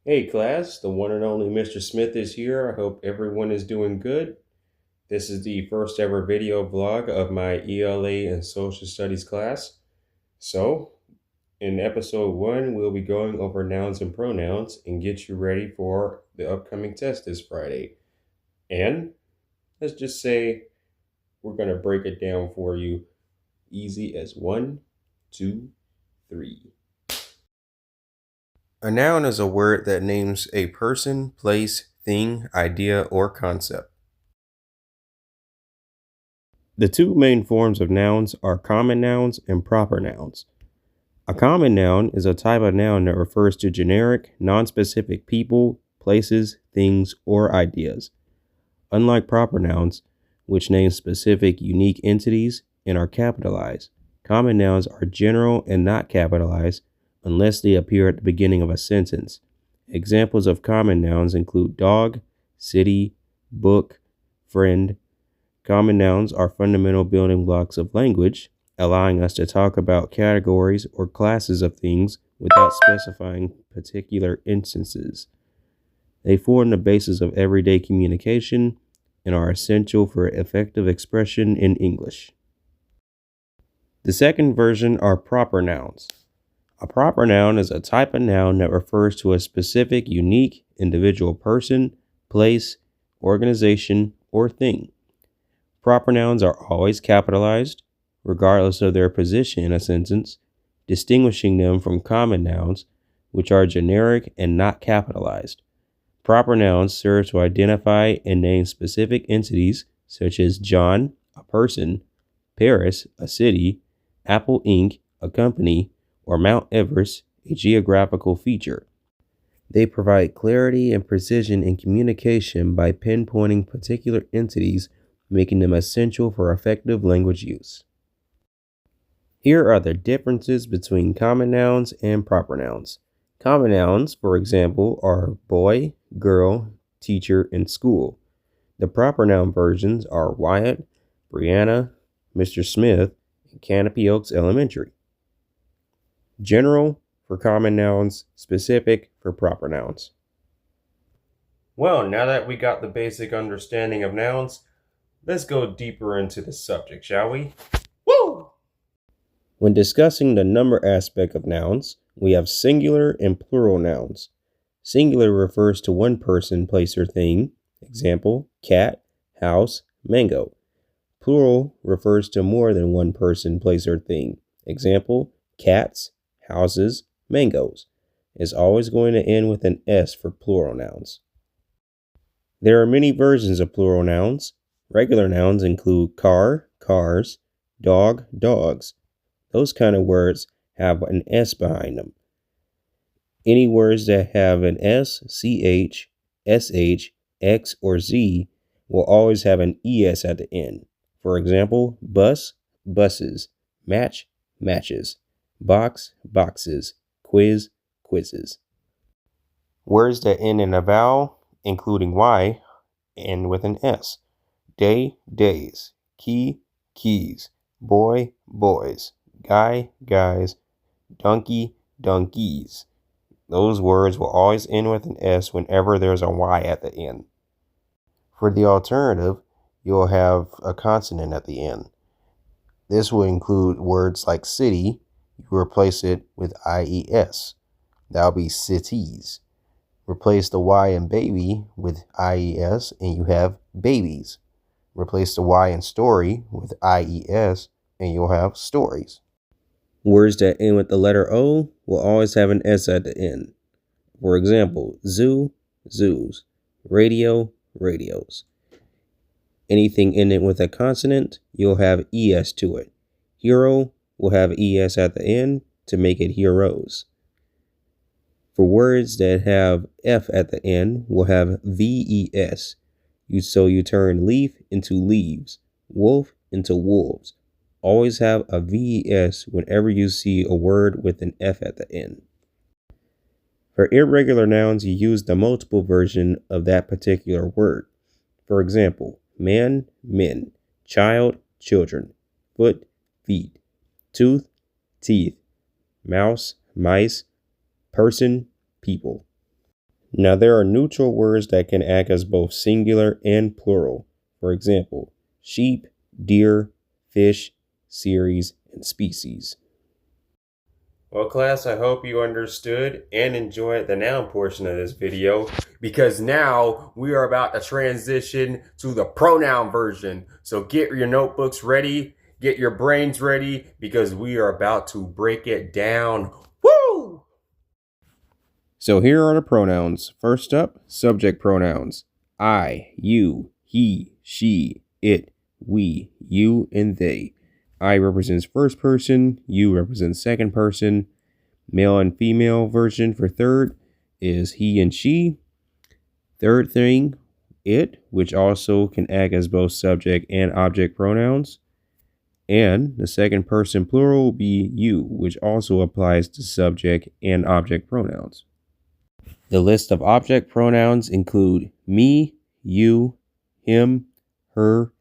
Hey class, the one and only Mr. Smith is here. I hope everyone is doing good. This is the first ever video vlog of my ELA and Social Studies class. So, in episode 1, we'll be going over nouns and pronouns and get you ready for the upcoming test this Friday. And let's just say we're going to break it down for you easy as 1, 2, 3. A noun is a word that names a person, place, thing, idea, or concept. The two main forms of nouns are common nouns and proper nouns. A common noun is a type of noun that refers to generic, non-specific people, places, things, or ideas. Unlike proper nouns, which name specific, unique entities and are capitalized, common nouns are general and not capitalized unless they appear at the beginning of a sentence. Examples of common nouns include dog, city, book, friend. Common nouns are fundamental building blocks of language, allowing us to talk about categories or classes of things without specifying particular instances. They form the basis of everyday communication and are essential for effective expression in English. The second version are proper nouns. A proper noun is a type of noun that refers to a specific, unique, individual person, place, organization, or thing. Proper nouns are always capitalized, regardless of their position in a sentence, distinguishing them from common nouns, which are generic and not capitalized. Proper nouns serve to identify and name specific entities such as John, a person, Paris, a city, Apple Inc., a company, or Mount Everest, a geographical feature. They provide clarity and precision in communication by pinpointing particular entities, making them essential for effective language use. Here are the differences between common nouns and proper nouns. Common nouns, for example, are boy, girl, teacher, and school. The proper noun versions are Wyatt, Brianna, Mr. Smith, and Canopy Oaks Elementary. General for common nouns, specific for proper nouns. Well, now that we got the basic understanding of nouns, let's go deeper into the subject, shall we? Woo! When discussing the number aspect of nouns, we have singular and plural nouns. Singular refers to one person, place, or thing. Example, cat, house, mango. Plural refers to more than one person, place, or thing. Example, cats, houses, mangoes. It's always going to end with an S for plural nouns. There are many versions of plural nouns. Regular nouns include car, cars, dog, dogs. Those kind of words have an S behind them. Any words that have an S, CH, SH, X, or Z will always have an ES at the end. For example, bus, buses, match, matches, box, boxes, quiz, quizzes. Words that end in a vowel, including Y, end with an S. Day, days, key, keys, boy, boys, guy, guys, donkey, donkeys. Those words will always end with an S whenever there's a Y at the end. For the alternative, you'll have a consonant at the end. This will include words like city. You replace it with IES. That'll be cities. Replace the Y in baby with IES and you have babies. Replace the Y in story with IES and you'll have stories. Words that end with the letter O will always have an S at the end. For example, zoo, zoos, radio, radios. Anything ending with a consonant, you'll have ES to it. Hero will have ES at the end to make it heroes. For words that have F at the end, we'll have VES. So you turn leaf into leaves, wolf into wolves. Always have a VES whenever you see a word with an F at the end. For irregular nouns, you use the multiple version of that particular word. For example, man, men, child, children, foot, feet, tooth, teeth, mouse, mice, person, people. Now, there are neutral words that can act as both singular and plural. For example, sheep, deer, fish, series, and species. Well, class, I hope you understood and enjoyed the noun portion of this video, because now we are about to transition to the pronoun version. So get your notebooks ready, get your brains ready, because we are about to break it down. Woo! So here are the pronouns. First up, subject pronouns. I, you, he, she, it, we, you, and they. I represents first person, you represents second person. Male and female version for third is he and she. Third thing, it, which also can act as both subject and object pronouns. And the second person plural will be you, which also applies to subject and object pronouns. The list of object pronouns include me, you, him, her,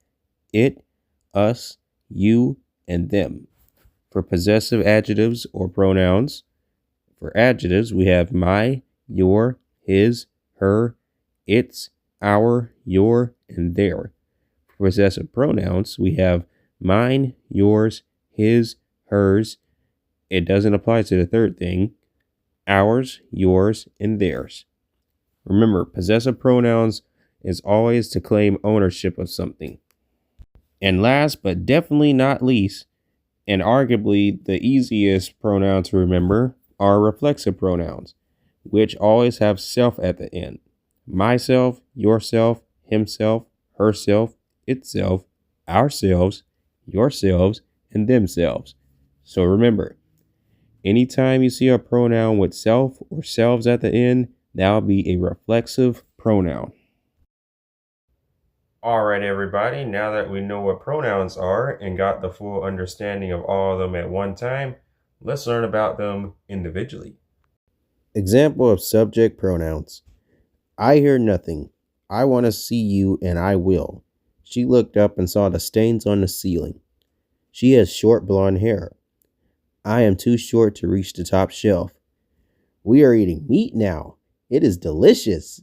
it, us, you, and them. For possessive adjectives or pronouns, for adjectives, we have my, your, his, her, its, our, your, and their. For possessive pronouns, we have mine, yours, his, hers. It doesn't apply to the third thing. Ours, yours, and theirs. Remember, possessive pronouns is always to claim ownership of something. And last but definitely not least, and arguably the easiest pronoun to remember, are reflexive pronouns, which always have self at the end. Myself, yourself, himself, herself, itself, ourselves, yourselves, and themselves. So remember, anytime you see a pronoun with self or selves at the end, that'll be a reflexive pronoun. All right, everybody, now that we know what pronouns are and got the full understanding of all of them at one time, let's learn about them individually. Example of subject pronouns. I hear nothing. I want to see you and I will. She looked up and saw the stains on the ceiling. She has short blonde hair. I am too short to reach the top shelf. We are eating meat now. It is delicious.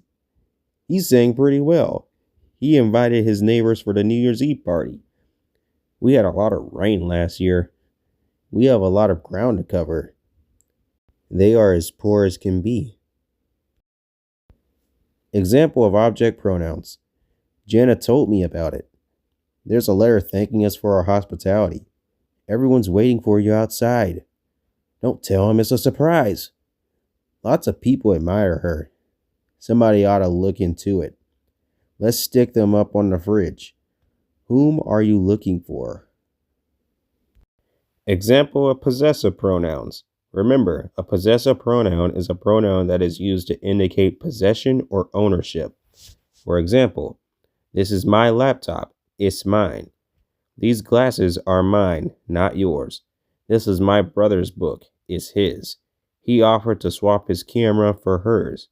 He sang pretty well. He invited his neighbors for the New Year's Eve party. We had a lot of rain last year. We have a lot of ground to cover. They are as poor as can be. Example of object pronouns. Jana told me about it. There's a letter thanking us for our hospitality. Everyone's waiting for you outside. Don't tell him, it's a surprise. Lots of people admire her. Somebody ought to look into it. Let's stick them up on the fridge. Whom are you looking for? Example of possessive pronouns. Remember, a possessive pronoun is a pronoun that is used to indicate possession or ownership. For example, this is my laptop. It's mine. These glasses are mine, not yours. This is my brother's book. It's his. He offered to swap his camera for hers.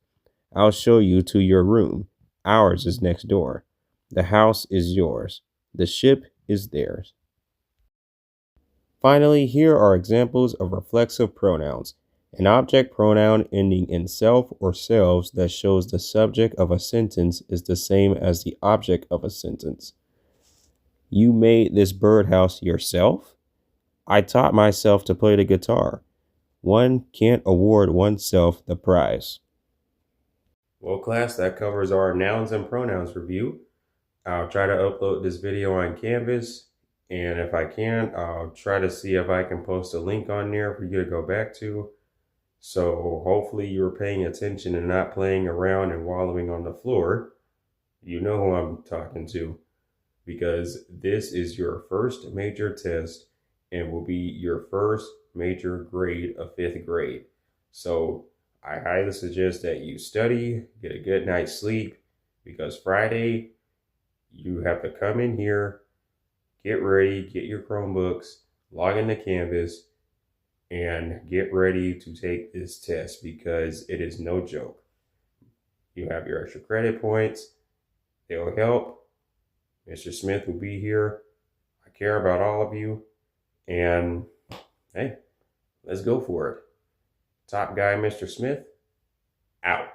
I'll show you to your room. Ours is next door. The house is yours. The ship is theirs. Finally, here are examples of reflexive pronouns. An object pronoun ending in self or selves that shows the subject of a sentence is the same as the object of a sentence. You made this birdhouse yourself? I taught myself to play the guitar. One can't award oneself the prize. Well, class, that covers our nouns and pronouns review. I'll try to upload this video on Canvas, and if I can, I'll try to see if I can post a link on there for you to go back to. So hopefully you're paying attention and not playing around and wallowing on the floor. You know who I'm talking to, because this is your first major test and will be your first major grade of 5th grade. So I highly suggest that you study, get a good night's sleep, because Friday you have to come in here, get ready, get your Chromebooks, log into Canvas, and get ready to take this test, because it is no joke. You have your extra credit points. They'll help. Mr. Smith will be here. I care about all of you. And hey, let's go for it. Top guy, Mr. Smith, out.